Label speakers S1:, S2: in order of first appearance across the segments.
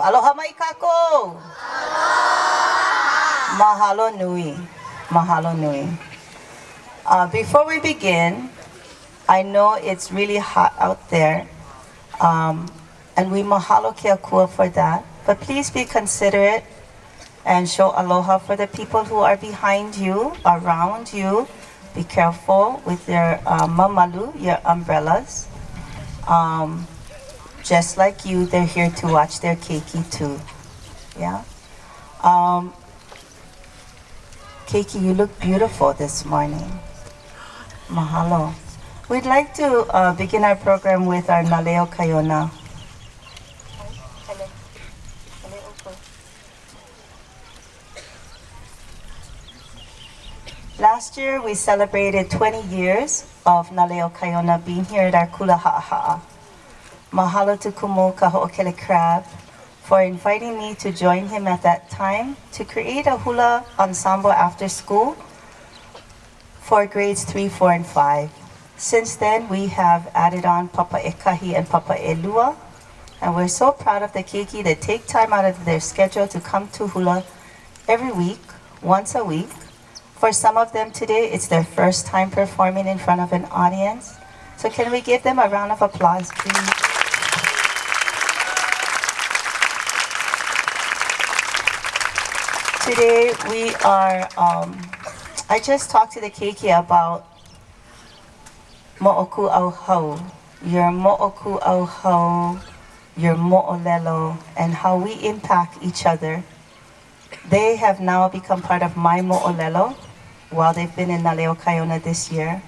S1: Aloha mai kako. Mahalo nui. Mahalo nui. Before we begin, I know it's really hot out there, and we mahalo ke akua for that. But please be considerate and show aloha for the people who are behind you, around you. Be careful with your mamalu, your umbrellas. Just like you, they're here to watch their keiki too. Yeah. Keiki, you look beautiful this morning. Mahalo. We'd like to begin our program with our Naleo Kaiona. Last year, we celebrated 20 years of Naleo Kaiona being here at our Kula Haʻahaʻa. Mahalo to Kumu ka hoʻokele crab for inviting me to join him at that time to create a hula ensemble after school for grades 3, 4, and 5. Since then, we have added on Papa Ekahi and Papa Elua, and we're so proud of the keiki that take time out of their schedule to come to hula every week, once a week. For some of them today, it's their first time performing in front of an audience. So can we give them a round of applause, please? Today we are, I just talked to the keiki about mo'oku au hau, your mo'oku au hau, your mo'olelo, and how we impact each other. They have now become part of my mo'olelo while they've been in Naleo Kaiona this year.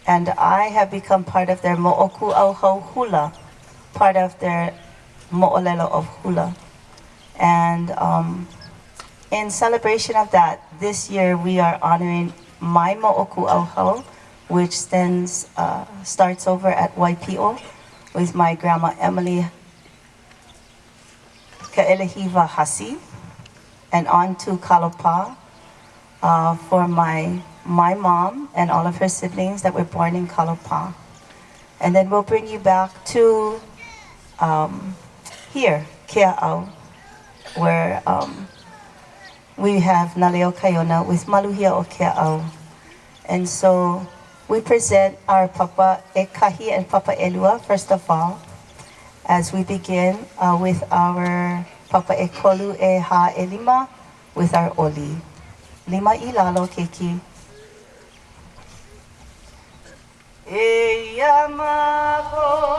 S1: And I have become part of their mo'oku au hau hula, part of their mo'olelo of hula. And in celebration of that, this year we are honoring my mo'oku au hau, which starts over at Waipi'o with my grandma Emily Ka'elehiva Hasi, and on to Kalopā for my mom and all of her siblings that were born in Kalopā. And then we'll bring you back to here, Keaʻau, where we have Naleo Kaiona with Maluhia o Keaʻau. And so we present our Papa Ekahi and Papa Elua, first of all, as we begin with our Papa Ekolu e Ha'elima with our Oli. Lima I lalo keiki. E yamako.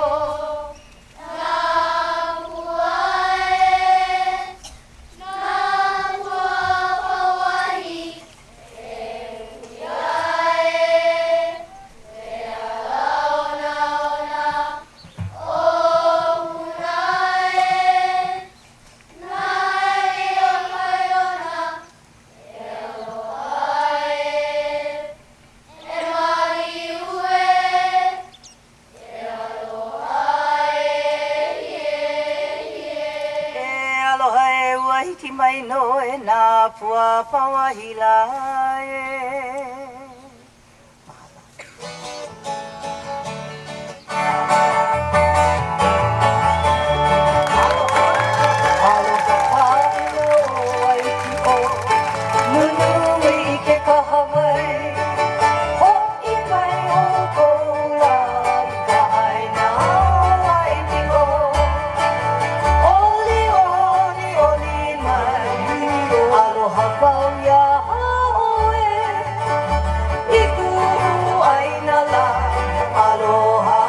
S1: Mai no e nā pua pawahila e. Aloha Waipi'o, nunui I ke kahawai. Ho'i mai o Kula I ka ʻāina Waipi'o. Oli, oli, oli mai. Aloha wau ia haoe, I ku ʻāina la. Aloha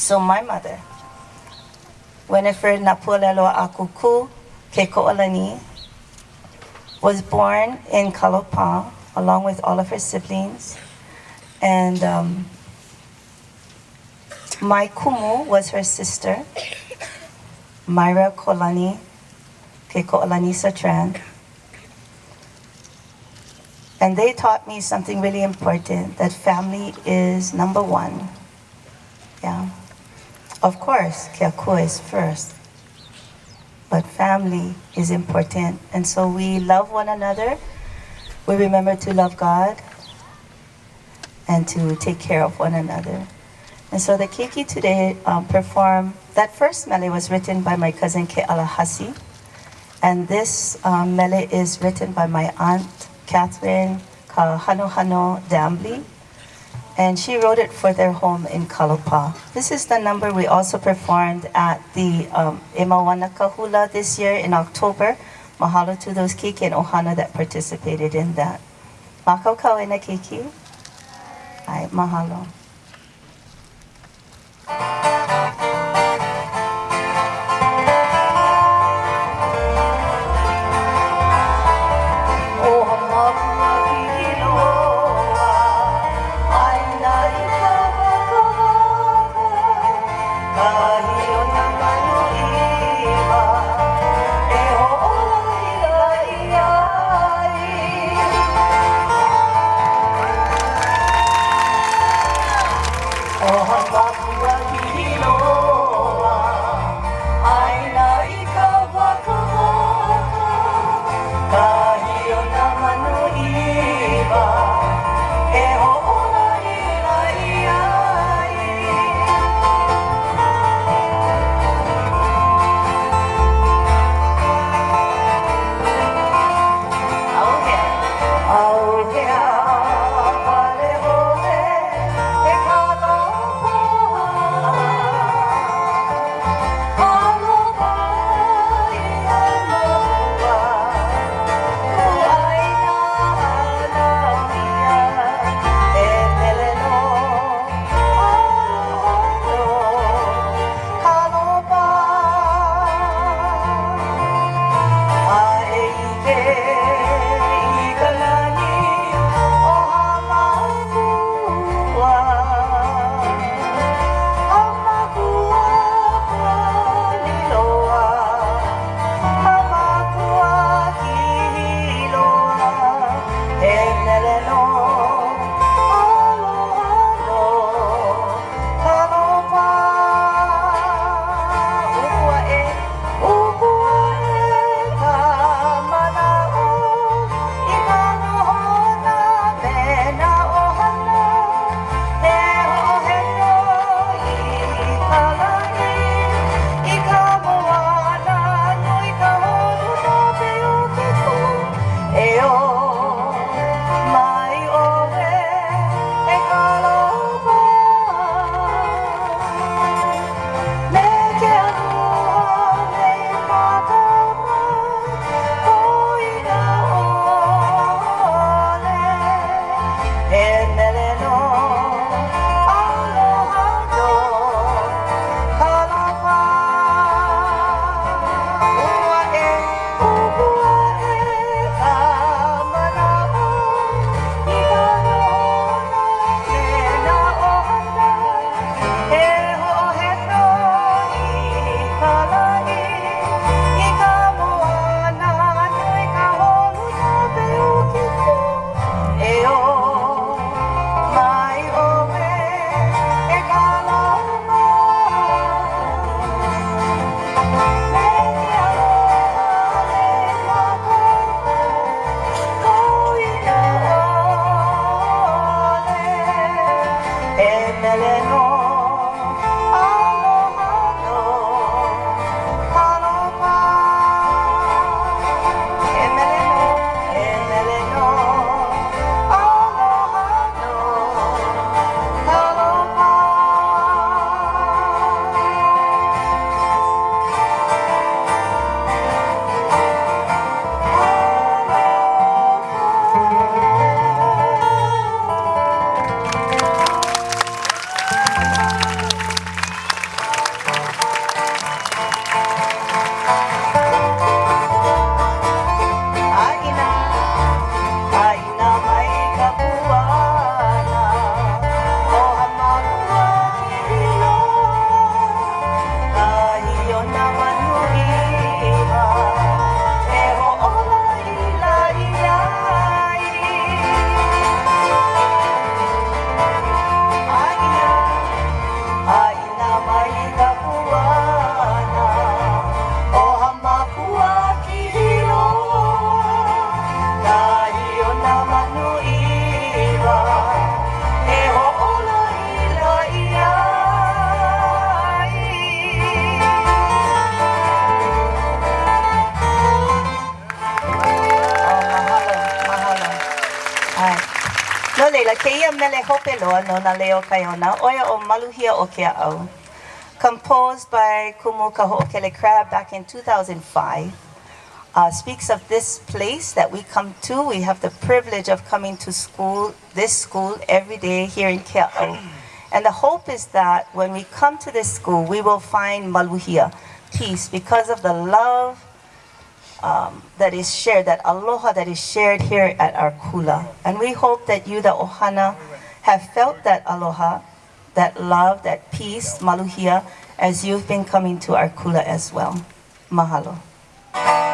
S1: So my mother, Winifred Napualelo Akuku Ke Ko'olani, was born in Kalopā along with all of her siblings. And my Kumu was her sister, Myra Kolani Ke Ko'olani Satran. And they taught me something really important, that family is number one. Yeah. Of course, Keaʻau is first, but family is important. And so we love one another. We remember to love God and to take care of one another. And so the keiki today performed, that first mele was written by my cousin Ke'alahasi. And this mele is written by my aunt, Catherine Kahanohano Dambly. And she wrote it for their home in Kalopā. This is the number we also performed at the Imawanaka Hula this year in October. Mahalo to those keiki and ohana that participated in that. Makau kauena keiki. Ai, mahalo. Keia mele hope loa no na leo Kaiona, oia o Maluhia o Keaʻau. Composed by Kumu ka Ho'okele Crab back in 2005. Speaks of this place that we come to. We have the privilege of coming to school, this school, every day here in Keaʻau. And the hope is that when we come to this school, we will find Maluhia, peace, because of the love that is shared, that aloha that is shared here at our kula. And we hope that you, the ohana, have felt that aloha, that love, that peace, Maluhia, as you've been coming to our kula as well. Mahalo.
S2: Oh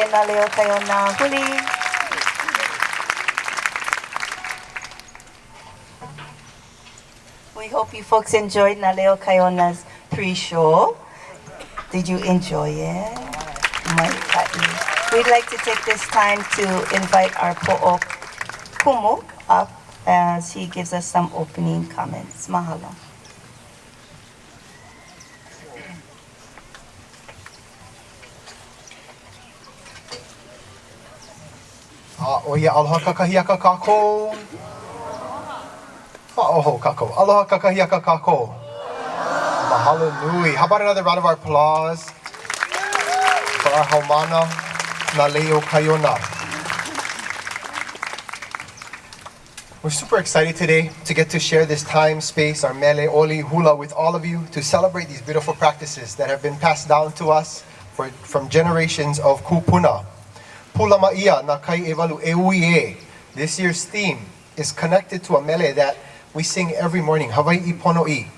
S1: Naleo Kaiona Huli. We hope you folks enjoyed Naleo Kaiona's pre-show. Did you enjoy it? Moloka'i. We'd like to take this time to invite our Po'okumu up as he gives us some opening comments. Mahalo.
S2: Oia aloha kakahiaka kako. Ma'oho kako. Aloha kakahiaka kako. Mahalo nui. How about another round of applause for our haumāna, Naleo Kaiona. We're super excited today to get to share this time, space, our mele, oli, hula with all of you to celebrate these beautiful practices that have been passed down to us from generations of kupuna. Pūlama ia na kai ʻEwalu e ui e. This year's theme is connected to a mele that we sing every morning, Hawaiʻi pono'i.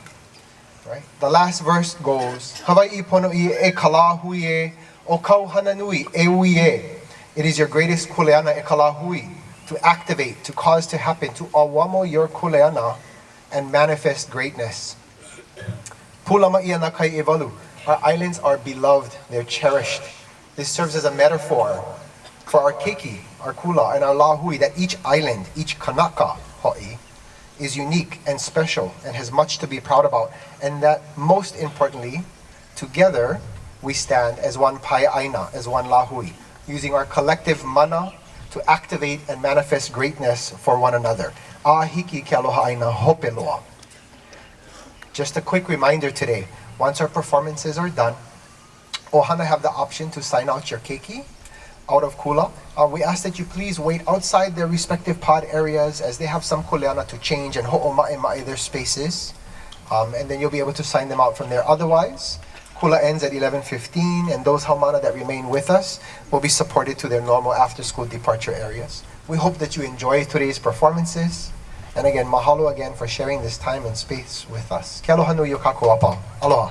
S2: Right? The last verse goes, Hawaiʻi pono'i e kala hui e, o kau hana nui e ui e. It is your greatest kuleana e kala hui, to activate, to cause to happen, to awamo your kuleana and manifest greatness. Pūlama ia na kai ʻEwalu. Our islands are beloved, they're cherished. This serves as a metaphor for our keiki, our kula, and our lahui, that each island, each Kanaka ho'i, is unique and special and has much to be proud about. And that most importantly, together we stand as one ʻāina, as one lahui, using our collective mana to activate and manifest greatness for one another. Ahiki ke aloha ʻāina hopeloa. Just a quick reminder today, once our performances are done, ohana have the option to sign out your keiki out of kula. We ask that you please wait outside their respective pod areas as they have some kuleana to change and ho'oma'e their spaces. And then you'll be able to sign them out from there. Otherwise, kula ends at 11:15 and those haumāna that remain with us will be supported to their normal after-school departure areas. We hope that you enjoy today's performances. And again, mahalo again for sharing this time and space with us. Ke aloha nui o kākou apau. Aloha.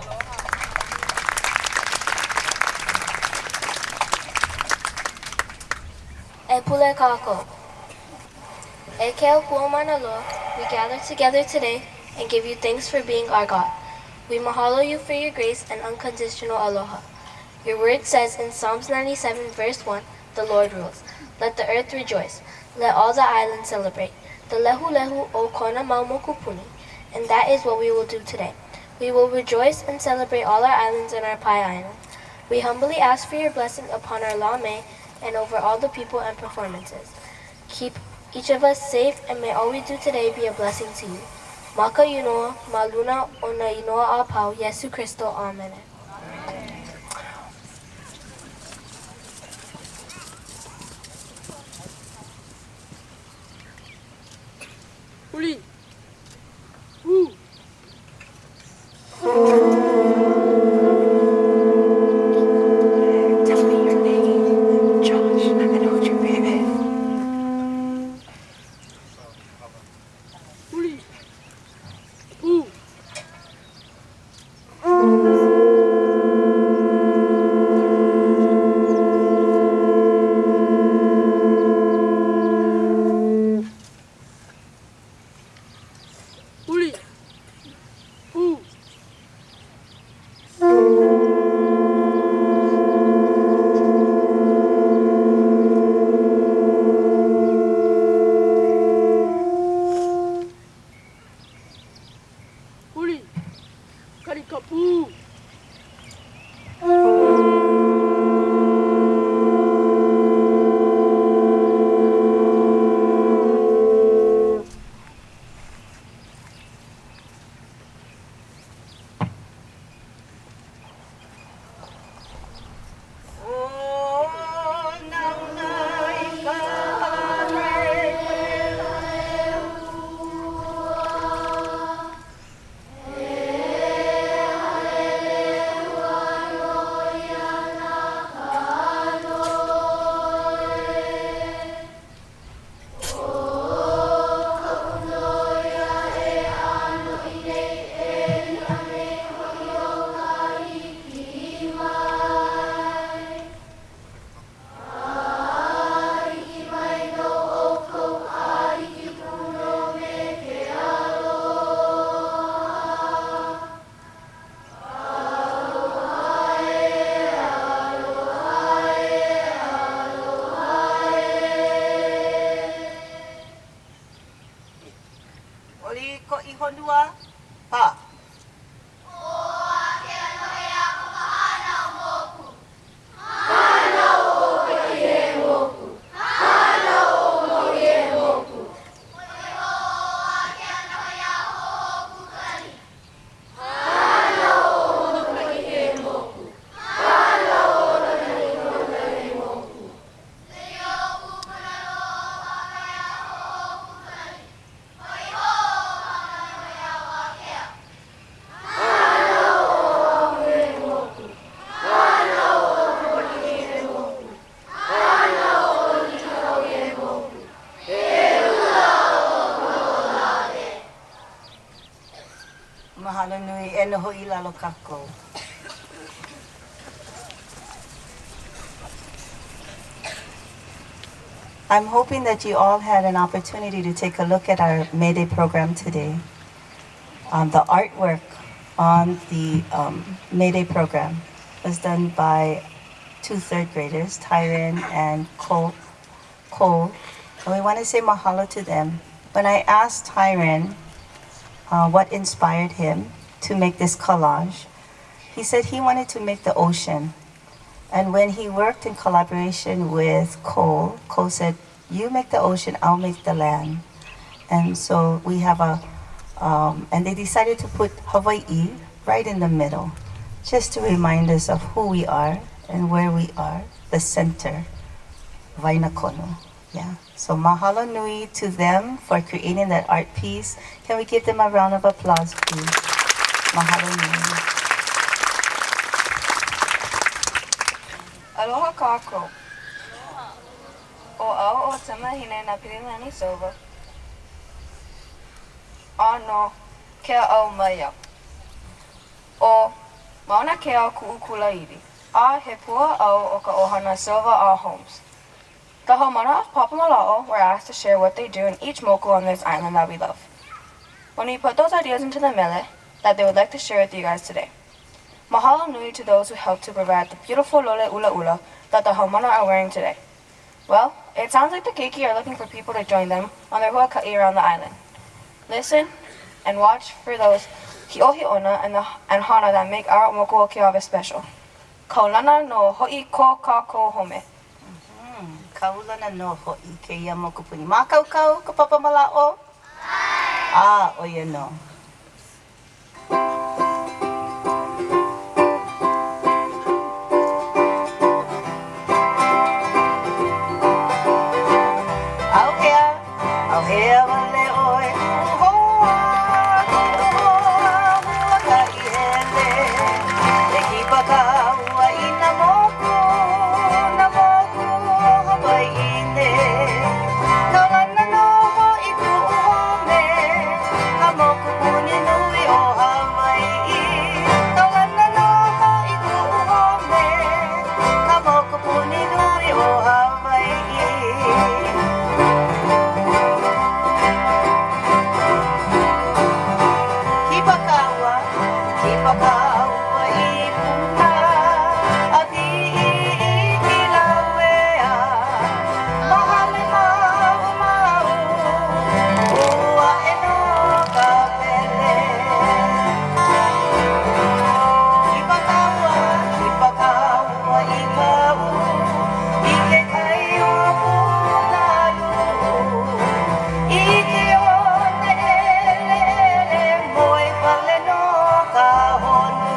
S3: E pule kako. E keo kuomana loa, we gather together today and give you thanks for being our God. We mahalo you for your grace and unconditional aloha. Your word says in Psalms 97 verse 1, the Lord rules. Let the earth rejoice. Let all the islands celebrate. The lehu lehu o kona maumokupuni. And that is what we will do today. We will rejoice and celebrate all our islands and our pai island. We humbly ask for your blessing upon our La Mei and over all the people and performances. Keep each of us safe, and may all we do today be a blessing to you. Maka inoa, maluna o na inoa a pau, Yesu Christo, Amen.
S4: Uli. Woo.
S1: honua, pa. Mahalo nui e noho I lalo kākou. I'm hoping that you all had an opportunity to take a look at our May Day program today. The artwork on the May Day program was done by 2 third graders, Tyron and Cole. And we want to say mahalo to them. When I asked Tyron what inspired him to make this collage, he said he wanted to make the ocean. And when he worked in collaboration with Cole said, you make the ocean, I'll make the land. And so we have and they decided to put Hawaii right in the middle, just to remind us of who we are and where we are, the center, Vainakono. Yeah. So mahalo nui to them for creating that art piece. Can we give them a round of applause, please? Mahalo nui.
S5: Aloha kākou. O au o tama hine na pirimani Silva. Ano Keaʻau mai. O mauna Keaʻau kuʻu kulaʻi. A he pua au o ka ohana Silva a homes. The haumāna of Papa Mālaa'o were asked to share what they do in each moku on this island that we love. When we put those ideas into the mele that they would like to share with you guys today. Mahalo nui to those who helped to provide the beautiful lole ula ula that the haumāna are wearing today. Well, it sounds like the keiki are looking for people to join them on their huaka'i around the island. Listen and watch for those hiʻohiʻona and hana that make our moku o Keaʻau special. Kaulana no ho'i ko kākou home.
S1: Kaulana no ho'i ke ia mokupuni. Mākaukau ka Papa Mālaa'o? Ah, oia no. Hon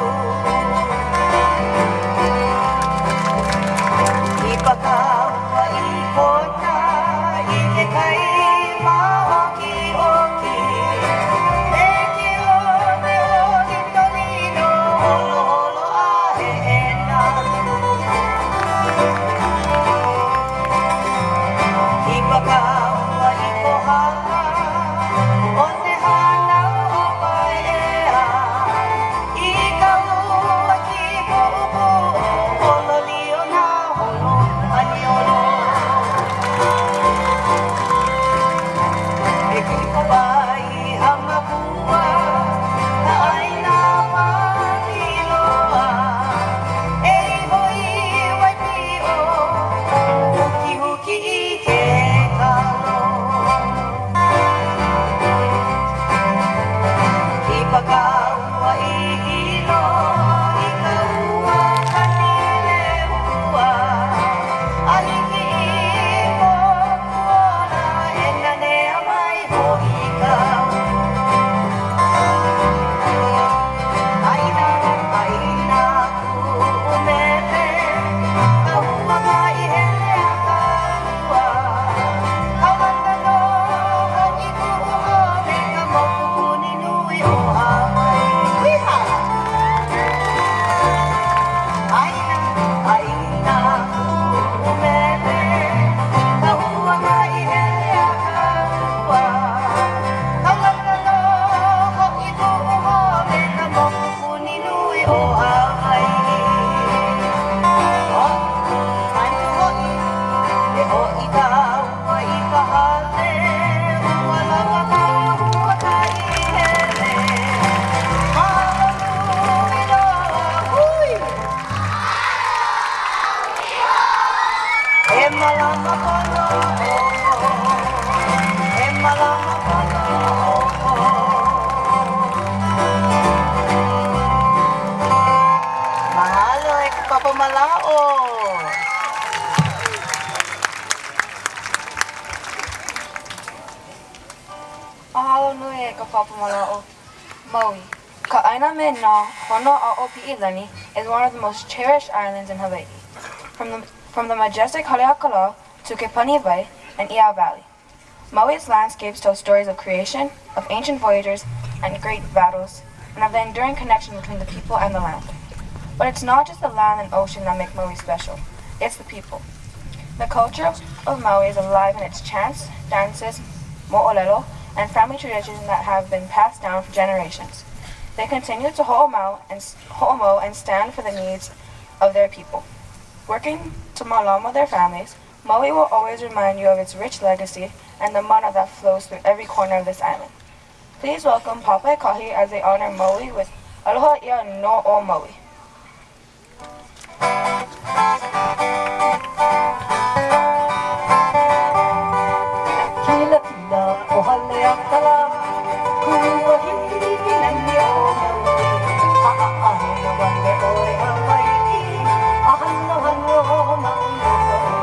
S1: Mahalo e ka papa Mālaa'o.
S5: Mahalo nui e ka papa Mālaa'o. Maui. Ka ʻāina me nā hono ʻaʻo piʻilani is one of the most cherished islands in Hawaii. From the majestic Haleakala to Kepani Bay and Iao Valley. Maui's landscapes tell stories of creation, of ancient voyagers and great battles, and of the enduring connection between the people and the land. But it's not just the land and ocean that make Maui special, it's the people. The culture of Maui is alive in its chants, dances, ʻŌlelo, and family traditions that have been passed down for generations. They continue to ho'omo and stand for the needs of their people. Working to malama their families, Maui will always remind you of its rich legacy and the mana that flows through every corner of this island. Please welcome Papa e Kahi as they honor Maui with Aloha ia no o Maui.
S1: Kila kila o Haleakala, kua hiki nani o Maui. A'ahe no wale o e Hawai'i, ahano hano o Moloka'i.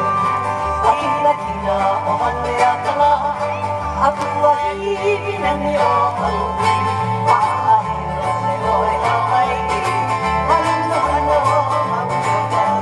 S1: Kila kila o Haleakala, kua hiki nani o Maui. A'ahe no wale o e Hawai'i, ahano hano o Moloka'i.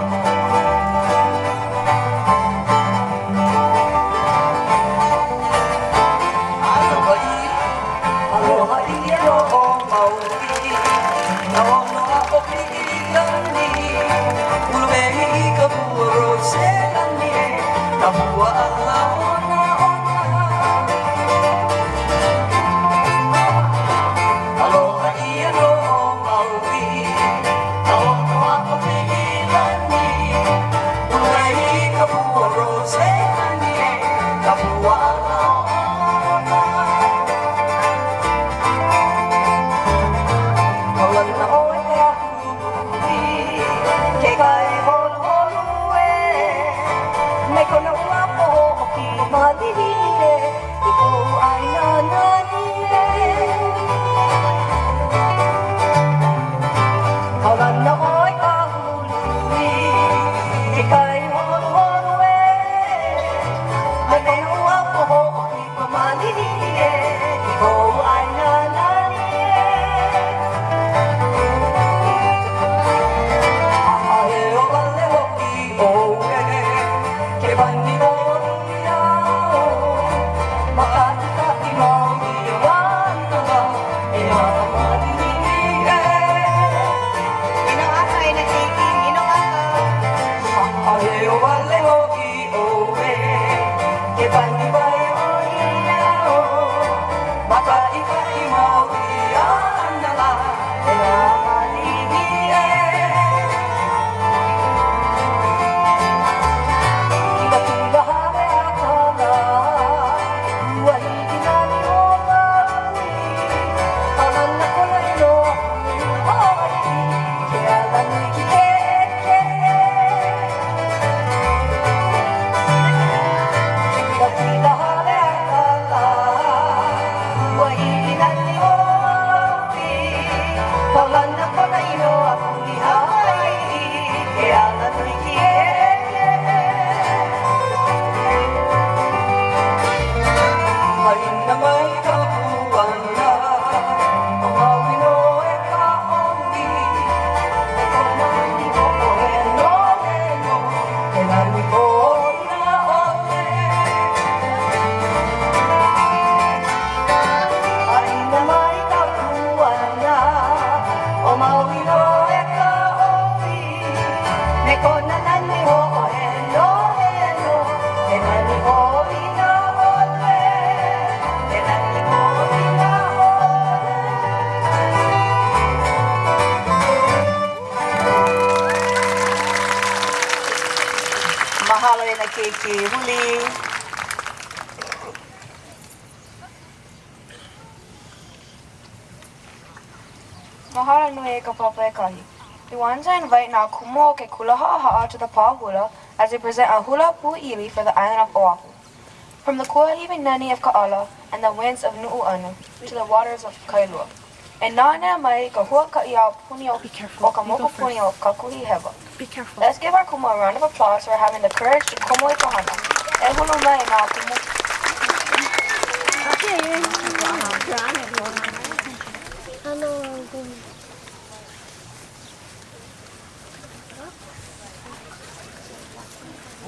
S1: Mahalo e na keiki huli.
S5: Mahalo nui e ka papa e kahi. We want to invite now Kumu o ke Kula Haʻahaʻa to the pā hula as they present a hula puʻili for the island of Oahu. From the kuahiwi nani of Ka'ala and the winds of Nu'uanu to the waters of Kailua. E nānea mai ka huaka'i a puni o ka moko puni o kakuhi heba.
S4: Be careful.
S5: Let's give our Kumu a round of applause for having the courage to komo i kahana. E hulu mai nā Kumu.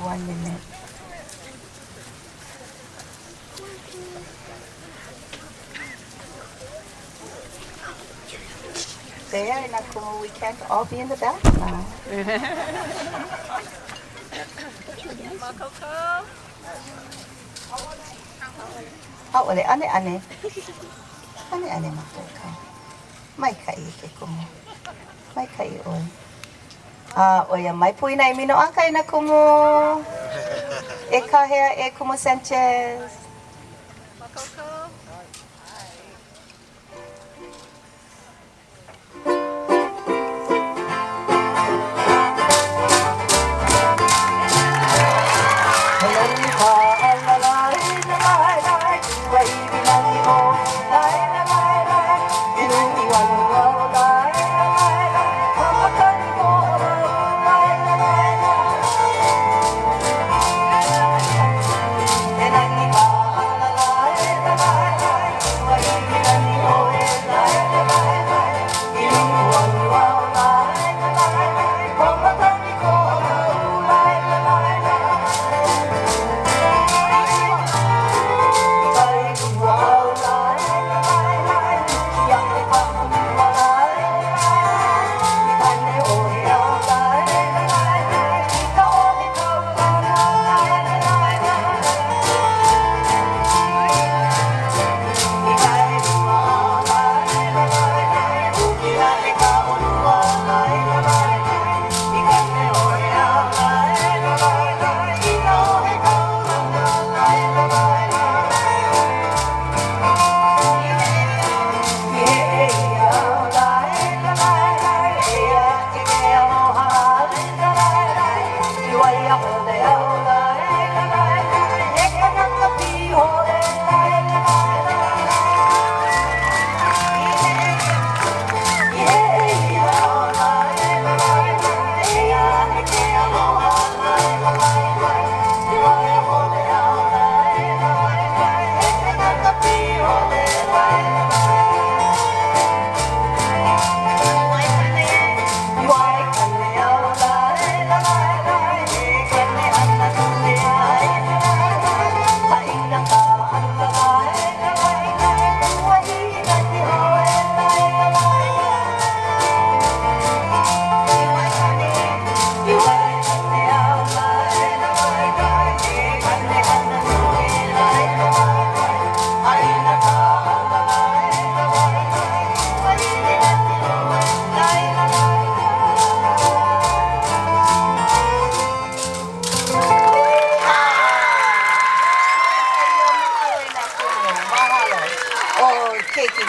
S1: One minute. There in Kumu, we can't all be in the back now. Hauʻole, ane. Ane makoko. Mai kai ke Kumu. Mai kai oi. Oia, mai puina I mino aka I na Kumu. E kahea e Kumu Sanchez.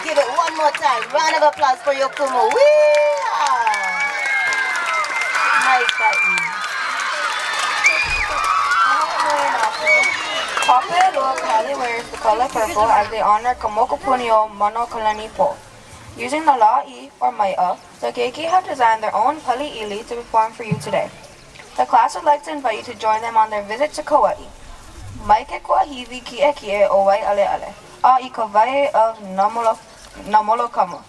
S1: Give it one more time. Round of applause for your Kumu.
S5: Papa proudly wears the color purple as they honor Kamoko Punio Monokalani Po. Using the la'i or mai'a, the keiki have designed their own pali'ili to perform for you today. The class would like to invite you to join them on their visit to Kaua'i. Mai ke kuahiwi ki'e o Wai'ale'ale, a I ka vai of Moloka'i.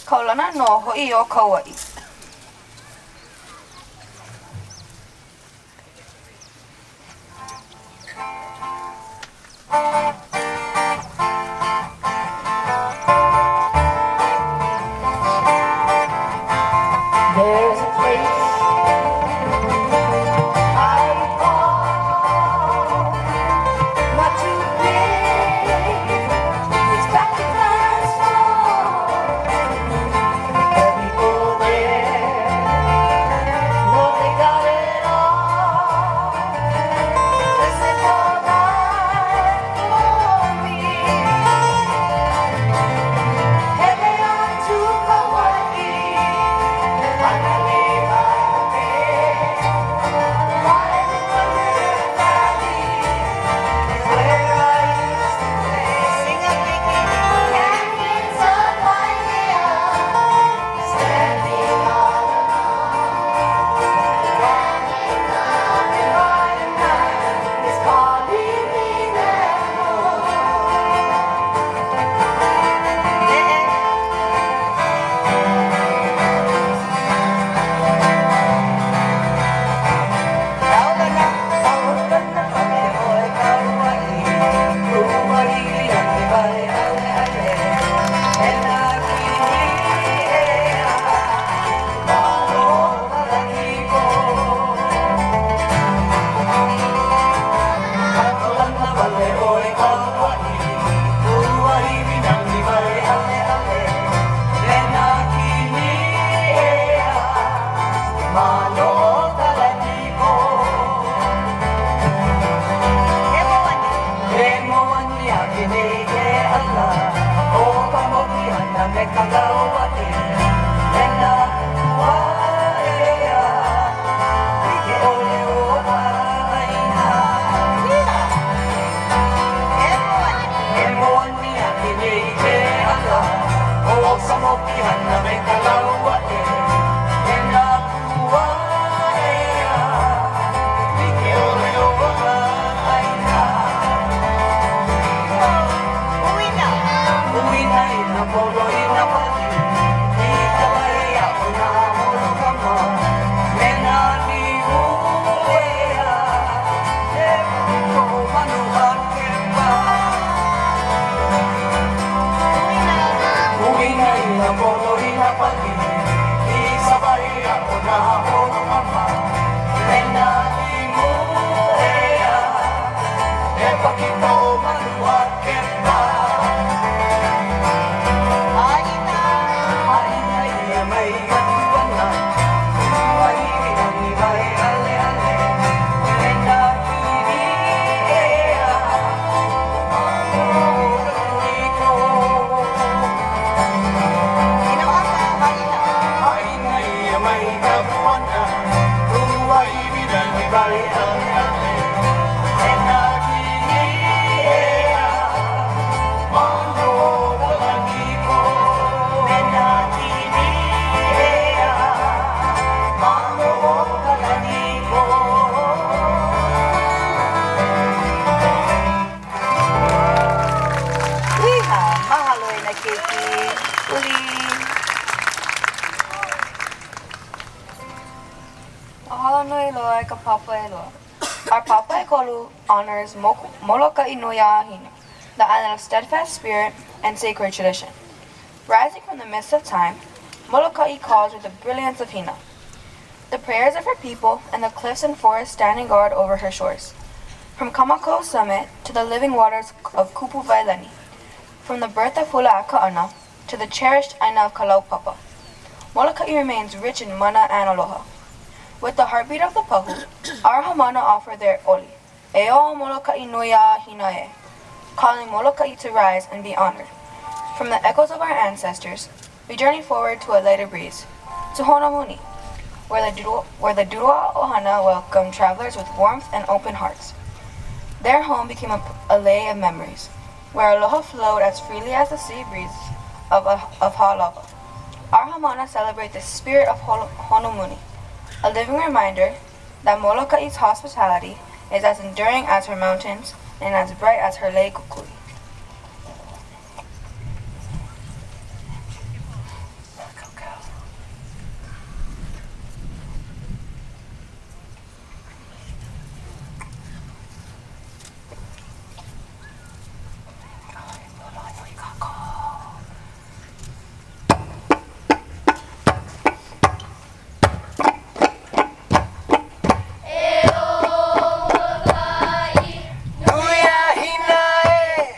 S5: Kaulana no ho'i o Kaua'i. There's a place Our Papa Kolu honors Moloka'i no Yahina, the island of steadfast spirit and sacred tradition. Rising from the mist of time, Moloka'i calls with the brilliance of Hina, the prayers of her people, and the cliffs and forests standing guard over her shores. From Kamako's summit to the living waters of Kupu Vailani, from the birth of Hula Ka'ana to the cherished ʻāina of Kalopā, Moloka'i remains rich in mana and aloha. With the heartbeat of the pahu, our haumāna offer their oli, ʻEo Moloka'i no Hina e, calling Moloka'i to rise and be honored. From the echoes of our ancestors, we journey forward to a lighter breeze, to Honamuni, where the Durua Ohana welcomed travelers with warmth and open hearts. Their home became a lei of memories, where aloha flowed as freely as the sea breeze of Hālava. Our haumāna celebrate the spirit of Honamuni, a living reminder that Moloka'i's hospitality is as enduring as her mountains and as bright as her lei kukui.
S6: Nuia hina e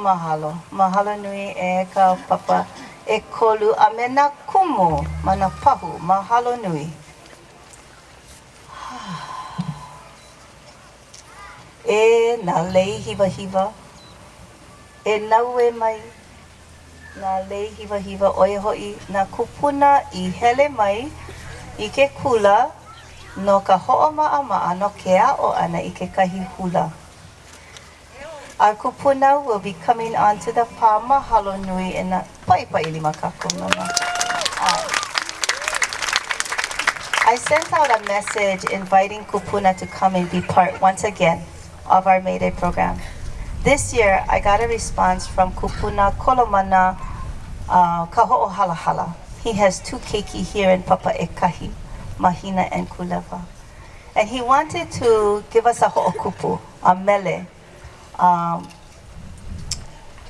S1: mahalo. Mahalo nui e ka papa e kolu a me nā kumu ma nā pahu. Mahalo nui. E nā lei hiwa hiwa. E naue mai. Nā lei hiwa hiwa oia hoi. Nā kupuna I hele mai I ke kula no ka hoʻomaʻamaʻa no Keaʻau ana I ke kahi hula. Our kupuna will be coming onto the pā mahalo nui in the paipai lima kākou mama. I sent out a message inviting kupuna to come and be part once again of our May Day program. This year, I got a response from kupuna Kolomana ka hoʻohalahala. He has 2 keiki here in Papa Ekahi, Mahina and Kuleva. And he wanted to give us a hoʻokupu, a mele.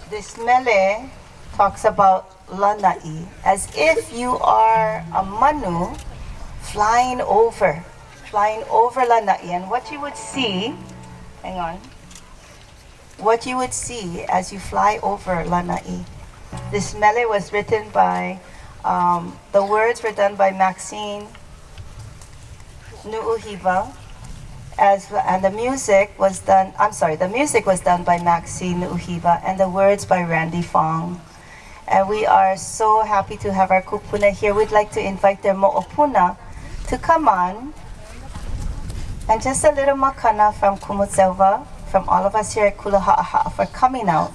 S1: This mele talks about lanai, as if you are a manu flying over lanai. And what you would see, hang on, what you would see as you fly over lanai. This mele was written by, the words were done by Maxine Nu'uhiwa, and the music was done, the music was done by Maxine Nu'uhiwa, and the words by Randy Fong. And we are so happy to have our kupuna here. We'd like to invite their mo'opuna to come on. And just a little makana from Kumu Silva, from all of us here at Kula Haʻahaʻa for coming out.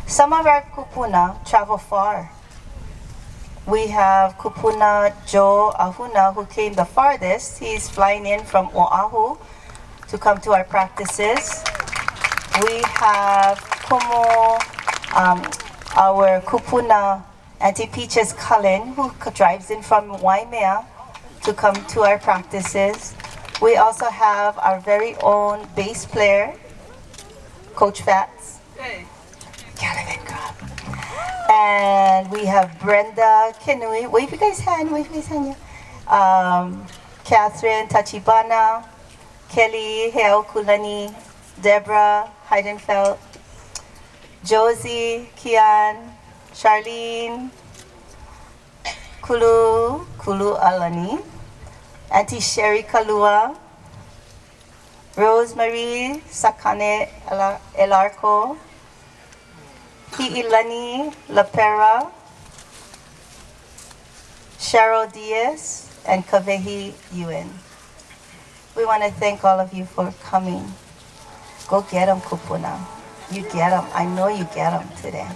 S1: Some of our kupuna travel far. We have kupuna Joe Ahuna, who came the farthest. He's flying in from Oahu to come to our practices. We have Kumu, our kupuna Auntie Peaches Cullen, who drives in from Waimea to come to our practices. We also have our very own bass player, Coach Fats.
S4: Hey.
S1: And we have Brenda Kenui. Wave you guys' hand, Catherine Tachibana, Kelly Heo Kulani, Deborah Heidenfeld, Josie Kian, Charlene, Kulu Alani, Auntie Sherry Kalua, Rosemary Sakane Elarco, Ki'ilani Lapera, Cheryl Diaz, and Kavehi Yuen. We want to thank all of you for coming. Go get them, kupuna. You get them. I know you get them today.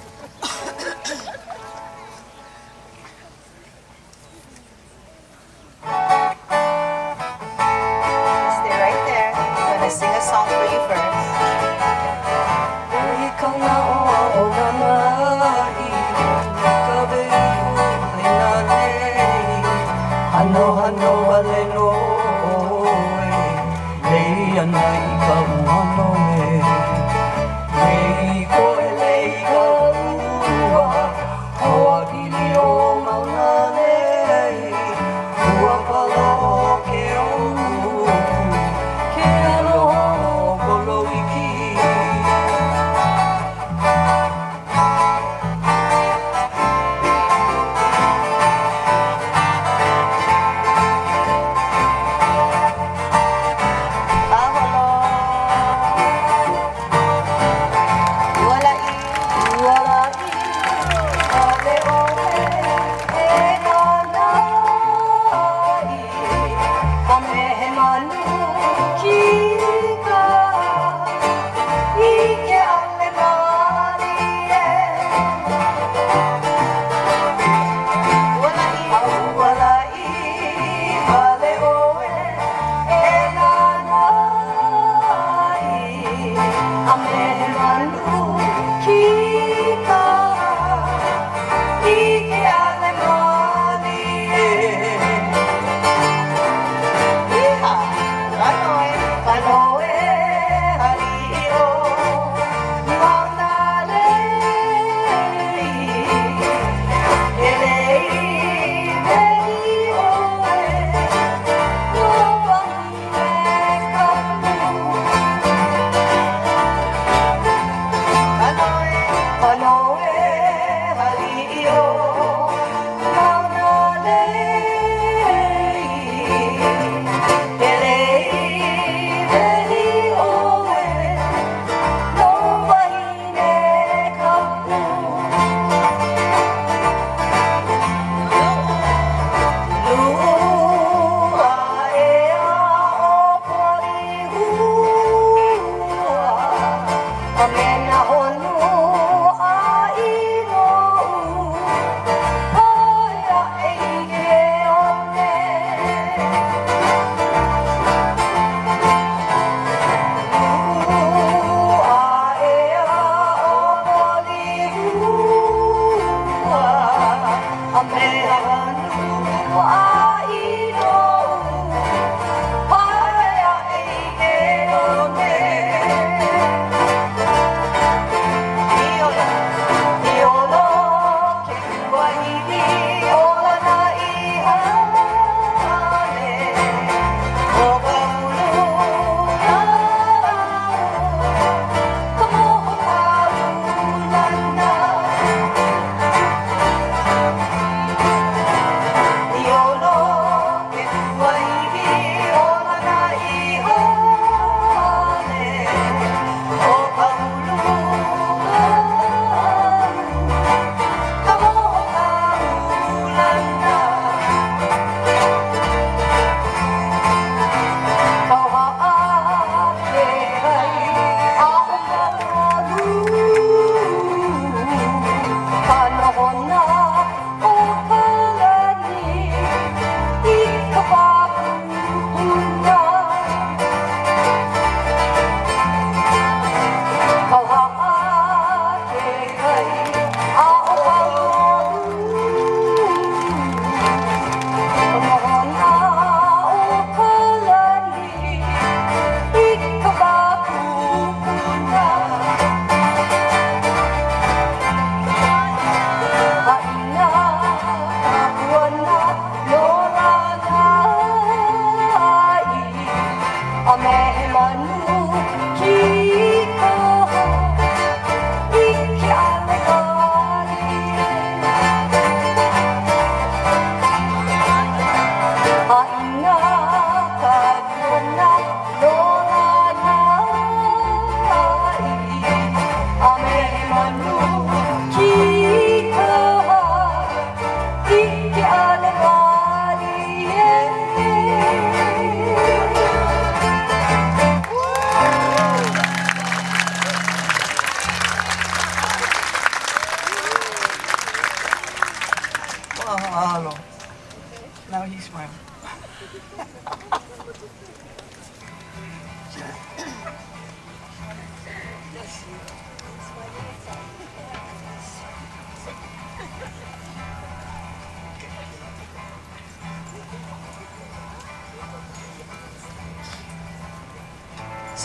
S1: Stay right there. I'm going to sing a song for you first.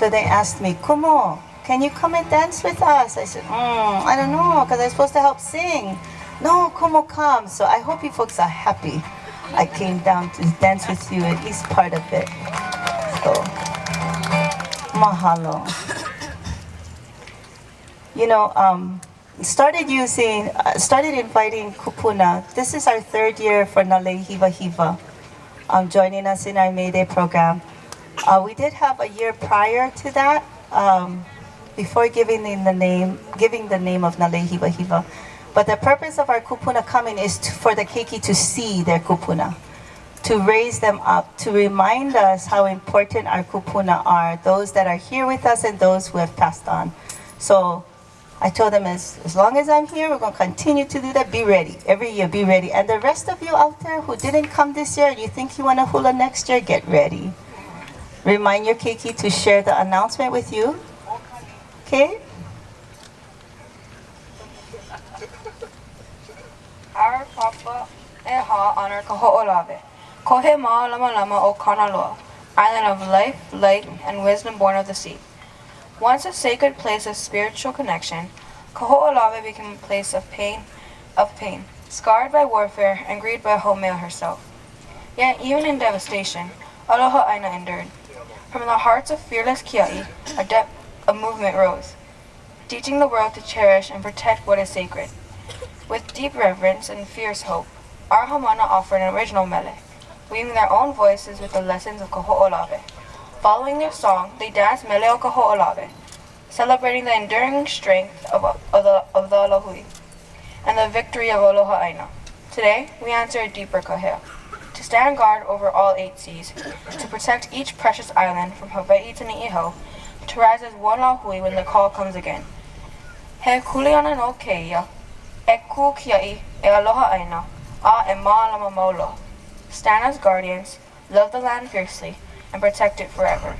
S1: So they asked me, Kumu, can you come and dance with us? I said, I don't know, because I'm supposed to help sing. No, Kumu, come. So I hope you folks are happy I came down to dance with you, at least part of it. So, mahalo. You know, started inviting kupuna. This is our 3rd year for Nale Hiva Hiva, joining us in our May Day program. We did have a year prior to that, before giving the name of Nale Hiva Hiva. But the purpose of our kupuna coming is for the keiki to see their kupuna, to raise them up, to remind us how important our kupuna are, those that are here with us and those who have passed on. So I told them, as long as I'm here, we're going to continue to do that. Be ready. Every year, be ready. And the rest of you out there who didn't come this year, you think you want to hula next year, get ready. Remind your keiki to share the announcement with you. Okay?
S5: Our Papa Eha honor ka ho'olawe. Kohe ma'a lama lama o Kanaloa, island of life, light, and wisdom born of the sea. Once a sacred place of spiritual connection, ka ho'olawe became a place of pain, scarred by warfare and grieved by Haumāna herself. Yet even in devastation, Aloha ʻāina endured. From the hearts of fearless Kiaʻi, a movement rose, teaching the world to cherish and protect what is sacred. With deep reverence and fierce hope, our haumāna offered an original mele, weaving their own voices with the lessons of ka ho'olawe. Following their song, they danced mele o ka ho'olawe, celebrating the enduring strength of the Alohui and the victory of Aloha ʻāina. Today, we answer a deeper kahea, to stand guard over all 8 seas, to protect each precious island from Hawaii to Niʻihau, to rise as one Lahui when the call comes again. He kuleana no keia, e ku Kiaʻi, e Aloha ʻāina, a e mālama maulo. Stand as guardians, love the land fiercely, and protect it forever.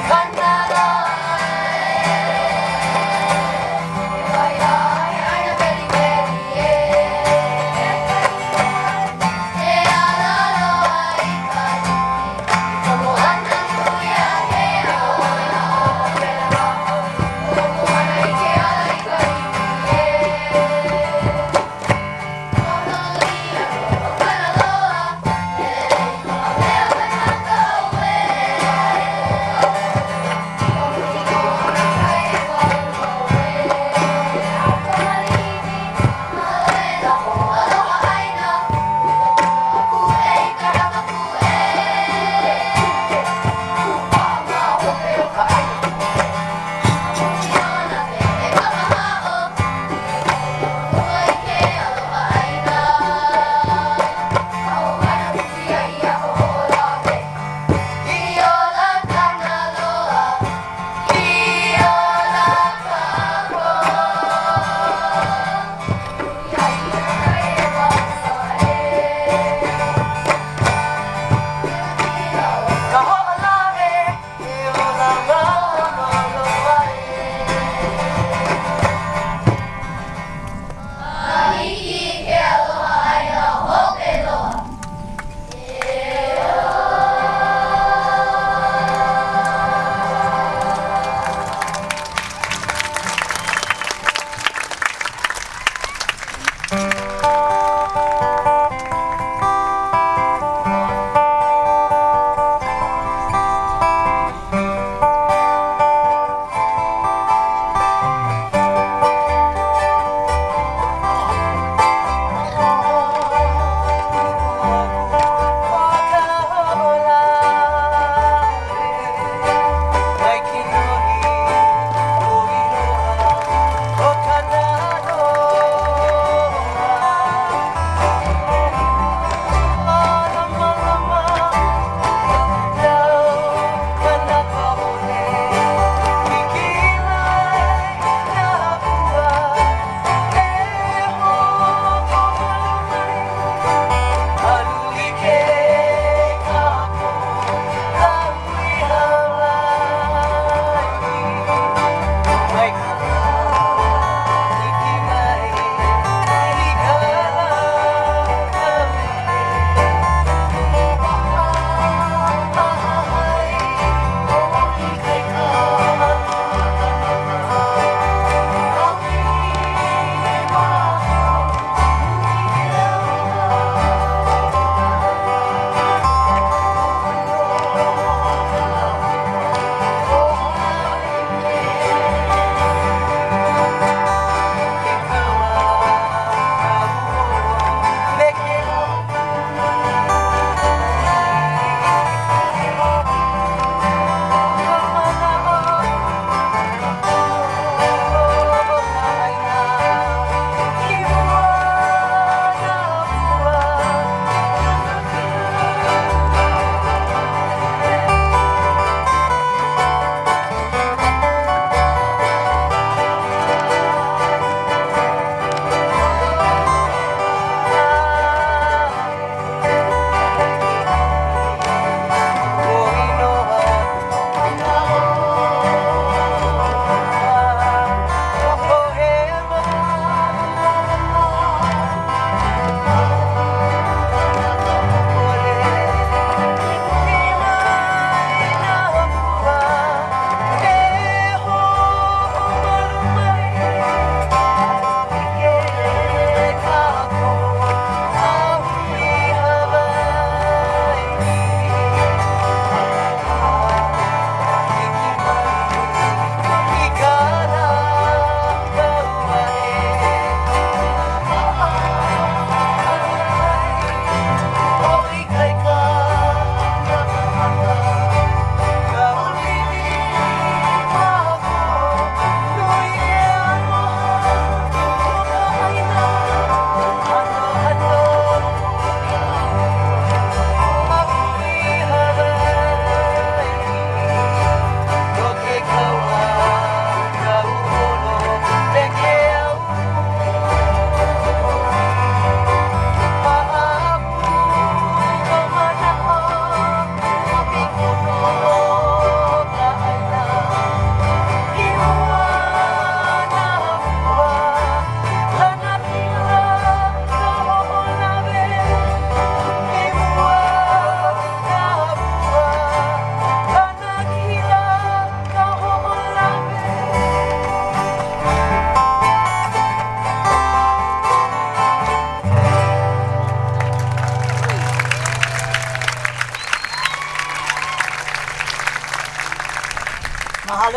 S6: Kanaka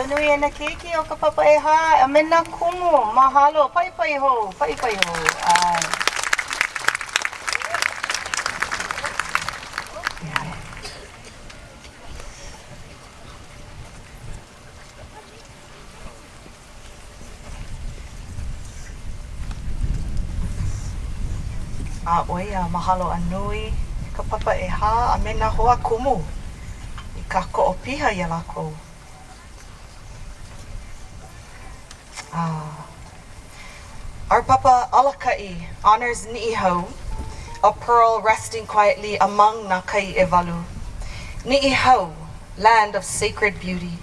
S1: Mahalo nui e na keiki o ka papa e hā, a me nā kumu, mahalo, pai ho. Ai. A oia, mahalo a nui, ka papa e hā, a me nā hoa kumu, I ka koʻopiha ia lākou. Our Papa Moloka'i honors Ni'ihau, a pearl resting quietly among nā kai ʻEwalu. Ni'ihau, land of sacred beauty,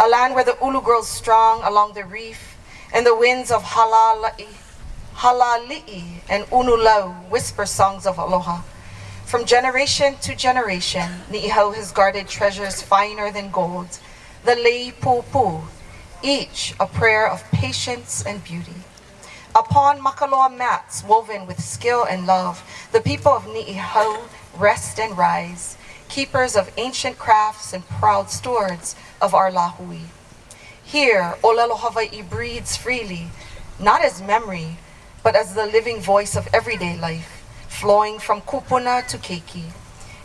S1: a land where the ulu grows strong along the reef, and the winds of halali'i and unulau whisper songs of aloha. From generation to generation, Ni'ihau has guarded treasures finer than gold, the lei pūpū, each a prayer of patience and beauty. Upon makaloa mats woven with skill and love, the people of Ni'ihau rest and rise, keepers of ancient crafts and proud stewards of our lahui. Here, ʻŌlelo Hawaiʻi breathes freely, not as memory, but as the living voice of everyday life, flowing from kupuna to keiki.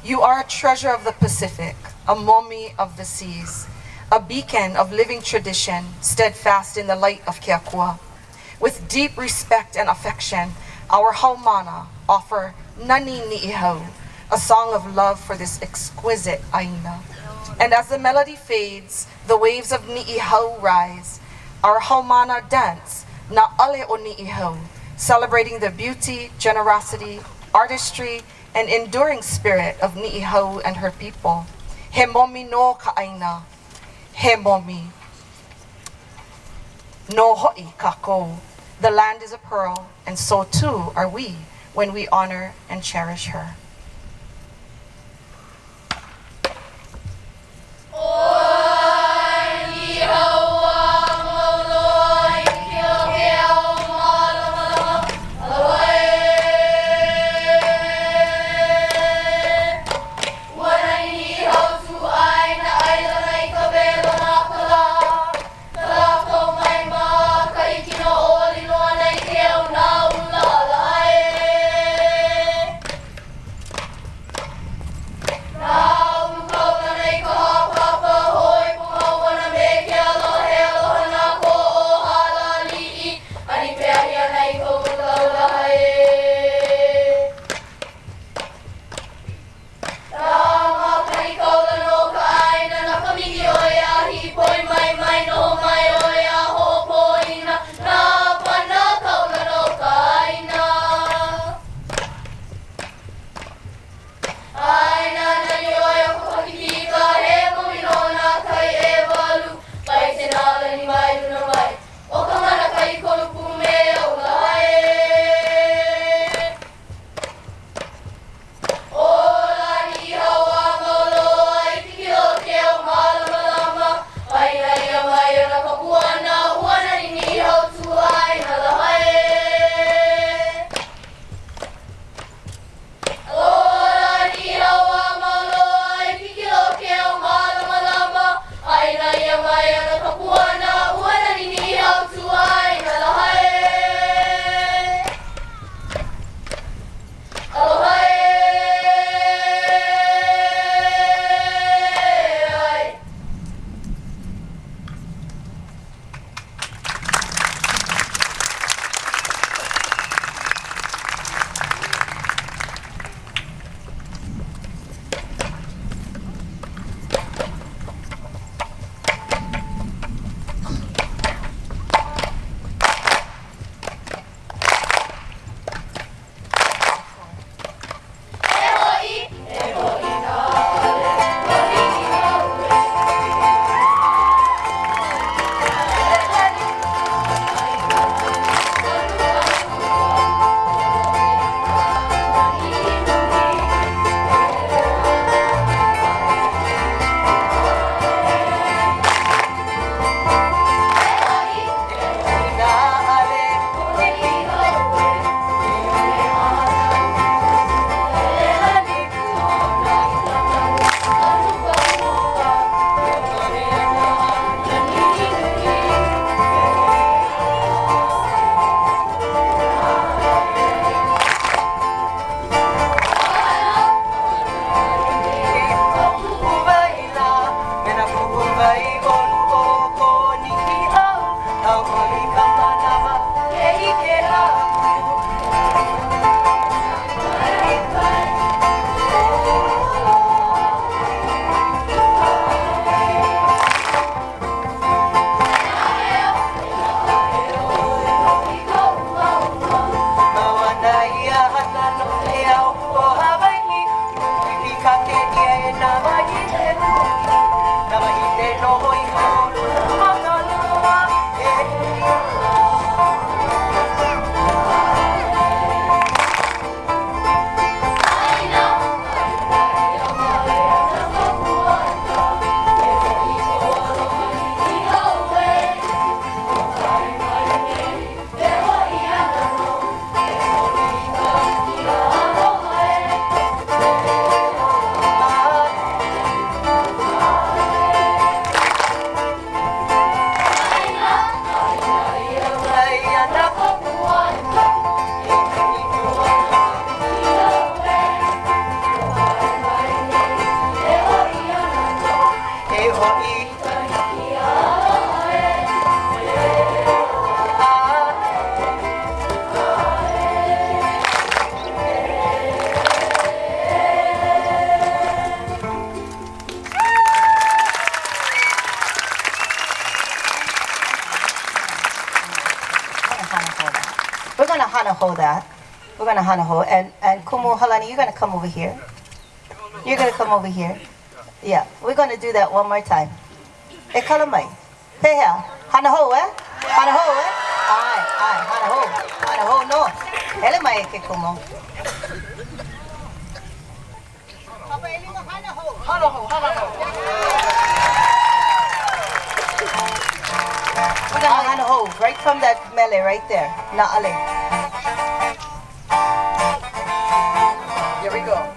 S1: You are a treasure of the Pacific, a momi of the seas, a beacon of living tradition, steadfast in the light of Keaʻau. With deep respect and affection, our haumāna offer Nani Ni'ihau, a song of love for this exquisite ʻāina. And as the melody fades, the waves of Ni'ihau rise. Our haumāna dance Na'ale o Ni'ihau, celebrating the beauty, generosity, artistry, and enduring spirit of Ni'ihau and her people. He momi no ka ʻāina, he momi no ho'i kākou. The land is a pearl, and so too are we when we honor and cherish her. gonna hana ho that. We're gonna hana ho, and Kumu Halani, you're gonna come over here. You're gonna come over here. Yeah, we're gonna do that one more time. E kala mai. Peha, hana ho, eh? Hana ho, eh? Ai, hana ho no. Hele mai ke Kumu. Papa Elima, hana ho. Hana ho. We're gonna hana ho right from that mele right there. Na'ale. Here we go.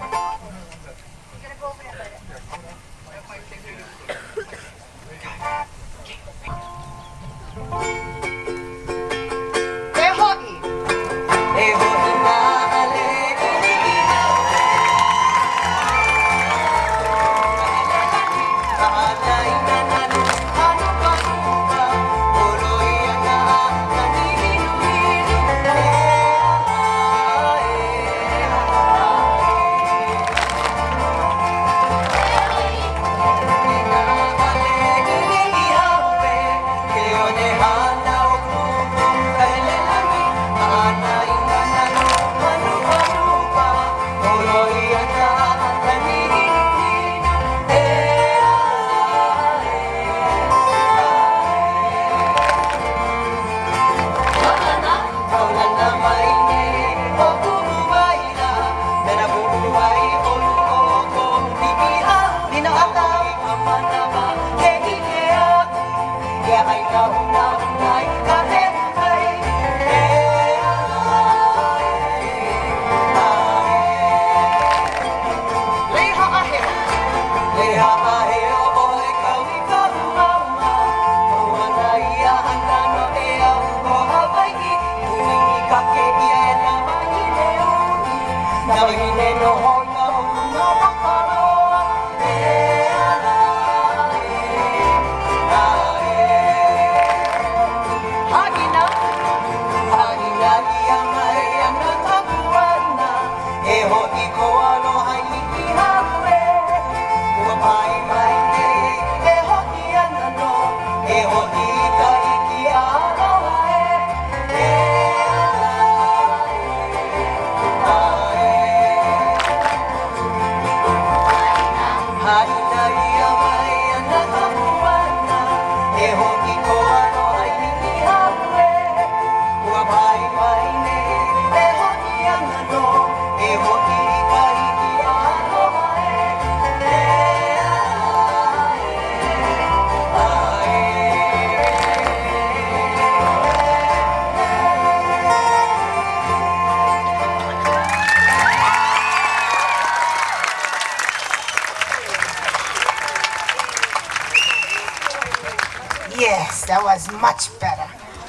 S1: Yes, that was much better.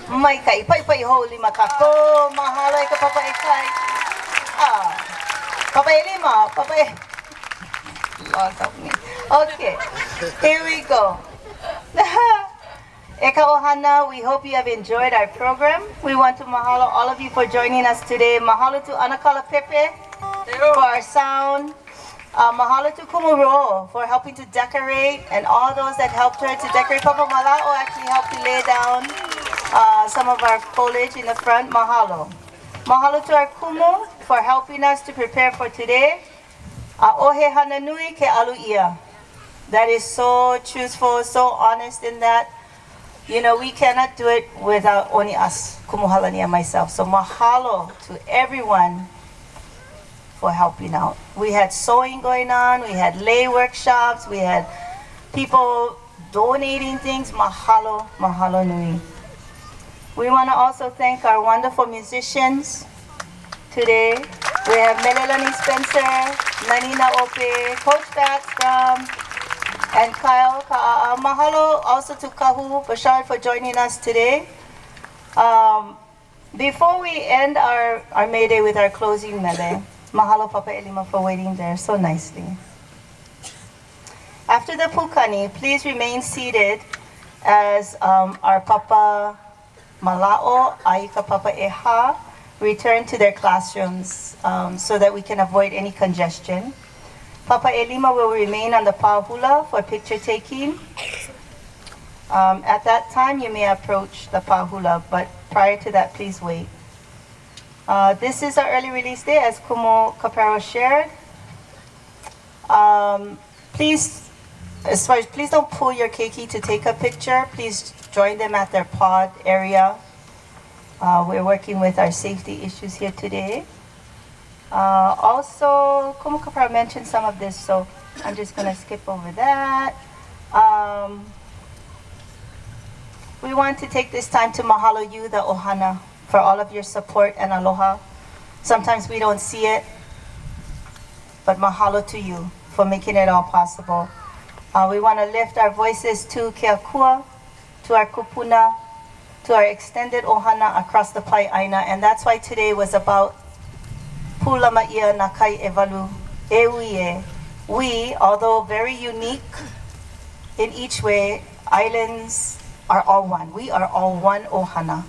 S1: Mai kai pai pai ho lima kako mahalo ka papa kai. Papa lima, papa. Lord help me. Okay, here we go. Eka ohana, we hope you have enjoyed our program. We want to mahalo all of you for joining us today. Mahalo to Anakala Pepe for our sound. Mahalo to Kumu for helping to decorate, and all those that helped her to decorate. Papa Mālaa'o actually helped to lay down some of our foliage in the front. Mahalo. Mahalo to our Kumu for helping us to prepare for today. Ohe hananui ke alu'ia. That is so truthful, so honest in that. You know, we cannot do it without only us, Kumu Halani and myself. So mahalo to everyone for helping out. We had sewing going on, we had lay workshops, we had people donating things. Mahalo, mahalo nui. We want to also thank our wonderful musicians today. We have Melelani Spencer, Nanina Ope, Coach Bats from, and Kyle Ka'a. Mahalo also to Kahu Bashar for joining us today. Before we end our May Day with our closing mele, mahalo Papa Elima for waiting there so nicely. After the pukani, please remain seated as our Papa Mālaa'o, Aika Papa Eha return to their classrooms so that we can avoid any congestion. Papa Elima will remain on the pahula for picture taking. At that time, you may approach the pahula, but prior to that, please wait. This is our early release day, as Kumu Gapero shared. Please don't pull your keiki to take a picture. Please join them at their pod area. We're working with our safety issues here today. Also, Kumu Gapero mentioned some of this, so I'm just going to skip over that. We want to take this time to mahalo you, the ohana, for all of your support and aloha. Sometimes we don't see it, but mahalo to you for making it all possible. We want to lift our voices to Keaʻau, to our kupuna, to our extended ohana across the ʻāina, and that's why today was about Pūlama ia na kai ʻEwalu, e. We, although very unique in each way, islands are all one. We are all one ohana.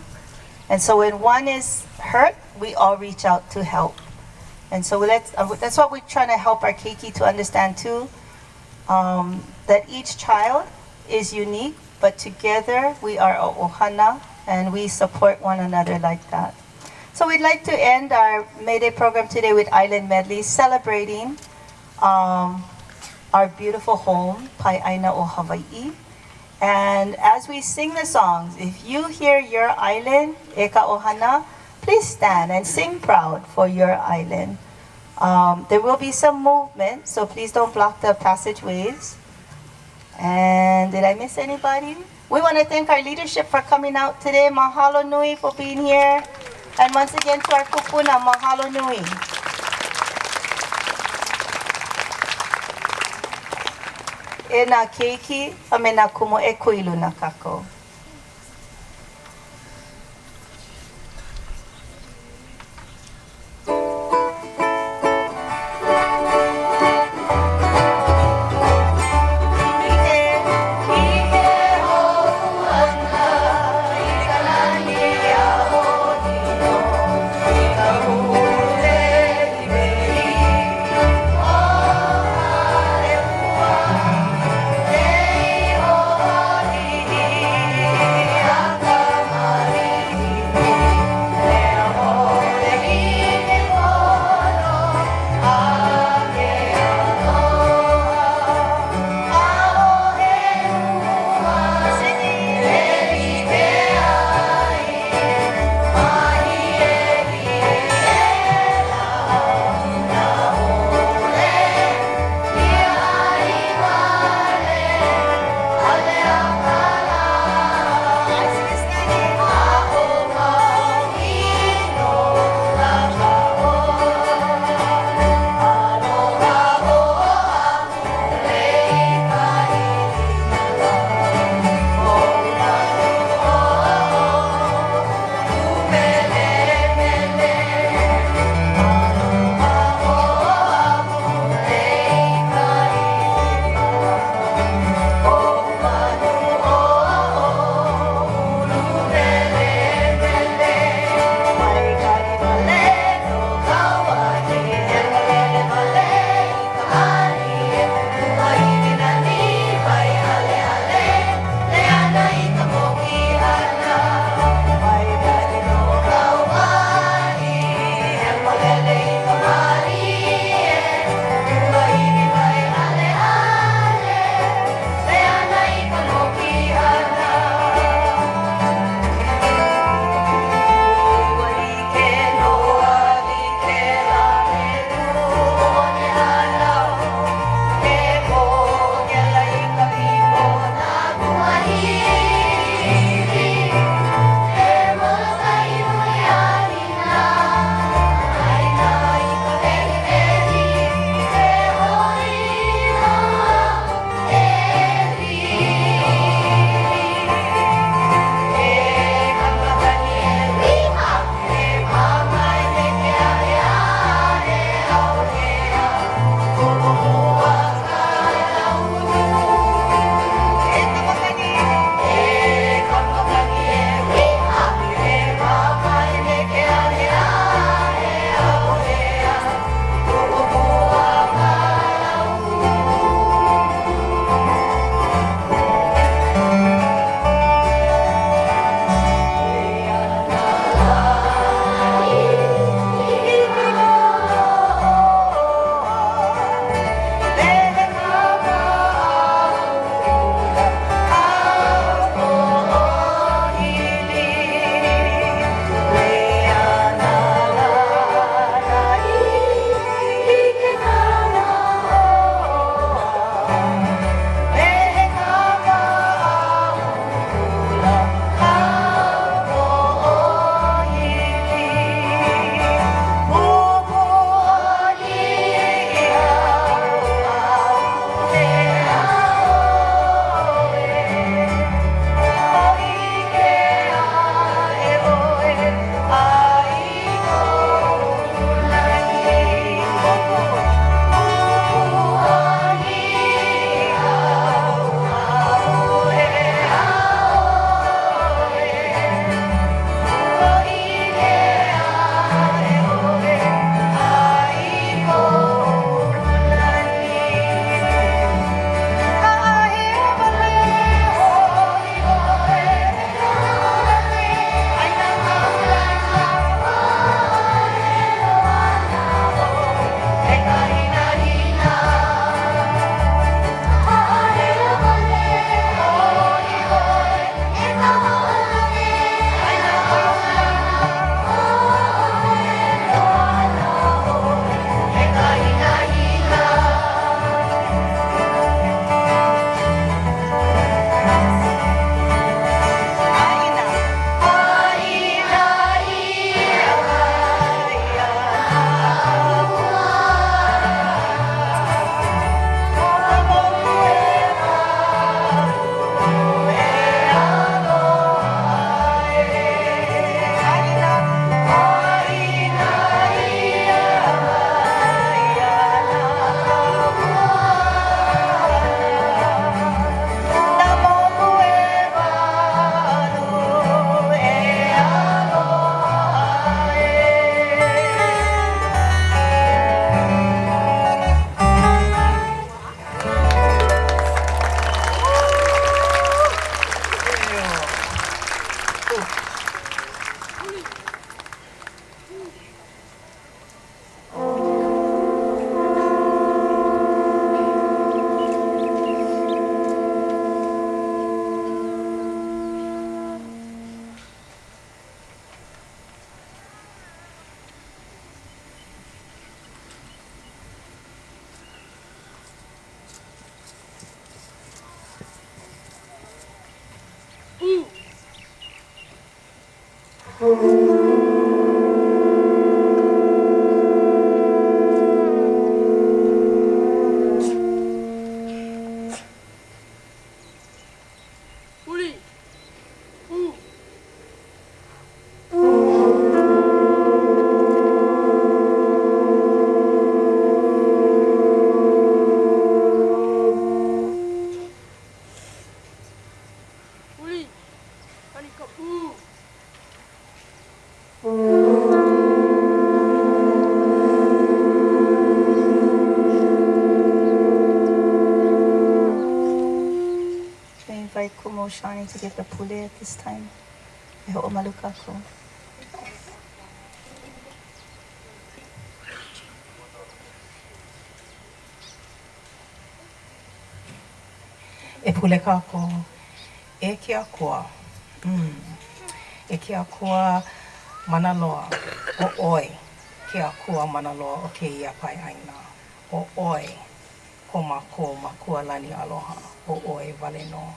S1: And so when one is hurt, we all reach out to help. And so that's what we're trying to help our keiki to understand too, that each child is unique, but together we are a ohana and we support one another like that. So we'd like to end our May Day program today with Island Medley, celebrating our beautiful home, ʻāina o Hawaii. And as we sing the songs, if you hear your island, Eka Ohana, please stand and sing proud for your island. There will be some movement, so please don't block the passageways. And did I miss anybody? We want to thank our leadership for coming out today. Mahalo nui for being here. And once again to our kupuna, mahalo nui. E nā keiki, a me nā kumu e kuilu na kako.
S4: Uli. U. Uli. Kani kapu.
S1: I invite Kumu Shani to give the pule at this time. E ho'omaluka aku.
S6: E pule kako, e ke akua, e ke akua mana loa o oi, ke akua mana loa o ke ia pai ʻaina, o oi, ko mako makua lani aloha, o oi wale no.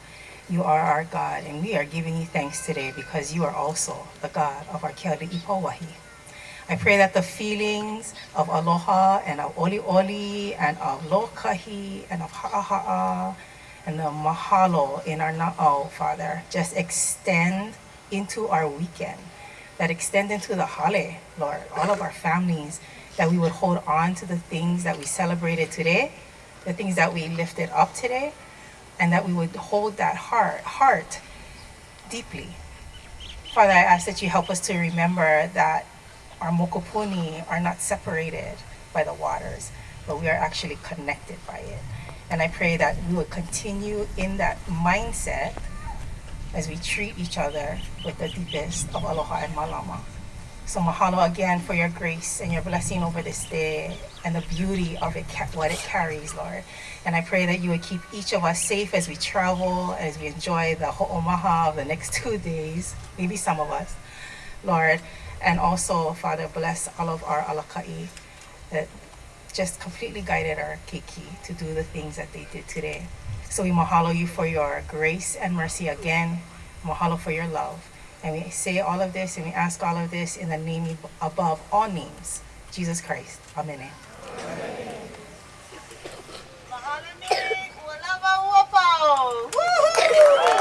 S6: You are our God, and we are giving you thanks today because you are also the God of our Keaʻau Pauwahi. I pray that the feelings of aloha and of oli and of Moloka'i and of ha'aha'a and the mahalo in our na'au, Father, just extend into our weekend, that extend into the hale, Lord, all of our families, that we would hold on to the things that we celebrated today, the things that we lifted up today, and that we would hold that heart deeply. Father, I ask that you help us to remember that our mokopuni are not separated by the waters, but we are actually connected by it. And I pray that we would continue in that mindset as we treat each other with the deepest of aloha and malama. So mahalo again for your grace and your blessing over this day and the beauty of it, what it carries, Lord. And I pray that you would keep each of us safe as we travel, as we enjoy the ho'omaha of the next 2 days, maybe some of us, Lord. And also, Father, bless all of our alaka'i that just completely guided our keiki to do the things that they did today. So we mahalo you for your grace and mercy again. Mahalo for your love. And we say all of this and we ask all of this in the name above all names, Jesus Christ. Amen.
S1: Mahalo ni, ua lava ua pau. Woohoo!